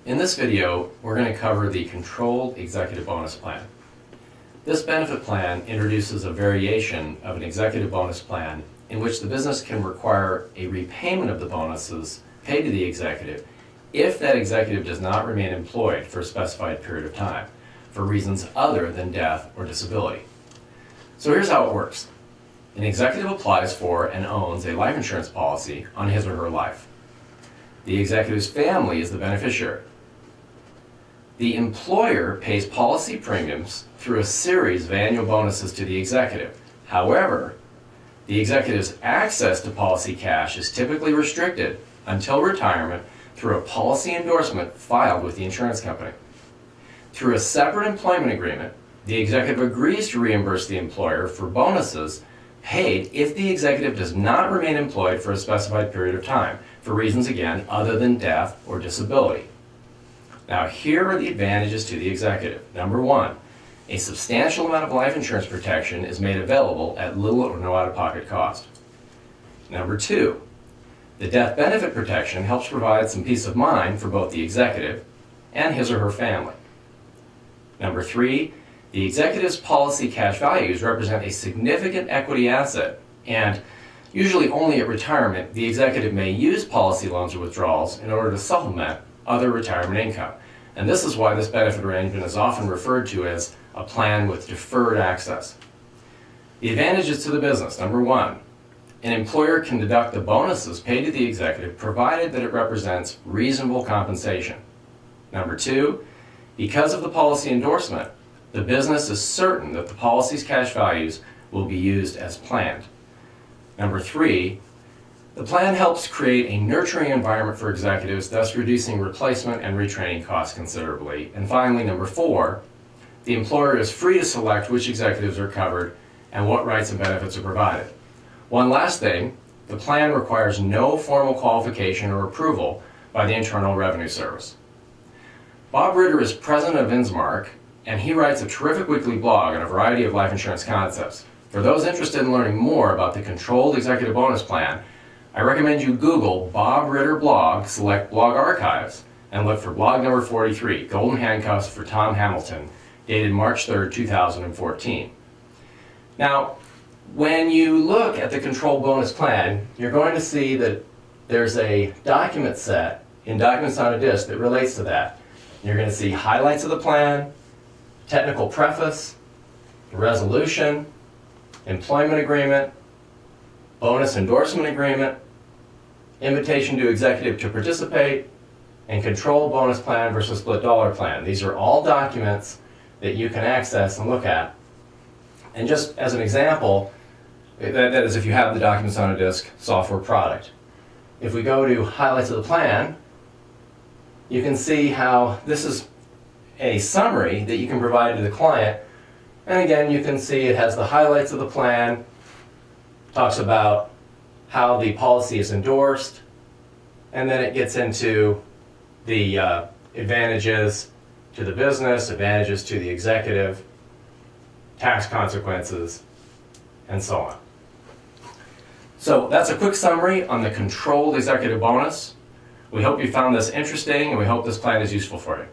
In this video, we're going to cover the Controlled Executive Bonus Plan. This benefit plan introduces a variation of an executive bonus plan in which the business can require a repayment of the bonuses paid to the executive if that executive does not remain employed for a specified period of time for reasons other than death or disability. So here's how it works. An executive applies for and owns a life insurance policy on his or her life. The executive's family is the beneficiary. The employer pays policy premiums through a series of annual bonuses to the executive. However, the executive's access to policy cash is typically restricted until retirement through a policy endorsement filed with the insurance company. Through a separate employment agreement, the executive agrees to reimburse the employer for bonuses paid if the executive does not remain employed for a specified period of time, for reasons again other than death or disability. Now, here are the advantages to the executive. Number one, a substantial amount of life insurance protection is made available at little or no out-of-pocket cost. Number two, the death benefit protection helps provide some peace of mind for both the executive and his or her family. Number three, the executive's policy cash values represent a significant equity asset, and usually only at retirement, the executive may use policy loans or withdrawals in order to supplement other retirement income. And this is why this benefit arrangement is often referred to as a plan with deferred access. The advantages to the business. Number one, an employer can deduct the bonuses paid to the executive provided that it represents reasonable compensation. Number two, because of the policy endorsement, the business is certain that the policy's cash values will be used as planned. Number three, the plan helps create a nurturing environment for executives, thus reducing replacement and retraining costs considerably. And finally, number four, the employer is free to select which executives are covered and what rights and benefits are provided. One last thing, the plan requires no formal qualification or approval by the Internal Revenue Service. Bob Ritter is president of InsMark, and he writes a terrific weekly blog on a variety of life insurance concepts. For those interested in learning more about the Controlled Executive Bonus Plan, I recommend you Google Bob Ritter blog, select blog archives, and look for blog number 43, Golden Handcuffs for Tom Hamilton, dated March 3rd, 2014. Now, when you look at the Controlled Bonus Plan, you're going to see that there's a document set in Documents on a Disc that relates to that. You're going to see highlights of the plan, technical preface, resolution, employment agreement, bonus endorsement agreement, invitation to executive to participate, and controlled bonus plan versus split dollar plan. These are all documents that you can access and look at. And just as an example, that is if you have the Documents on a Disc software product. If we go to highlights of the plan, you can see how this is a summary that you can provide to the client. And again, you can see it has the highlights of the plan, talks about how the policy is endorsed, and then it gets into the advantages to the business, advantages to the executive, tax consequences, and so on. So that's a quick summary on the Controlled Executive Bonus. We hope you found this interesting, and we hope this plan is useful for you.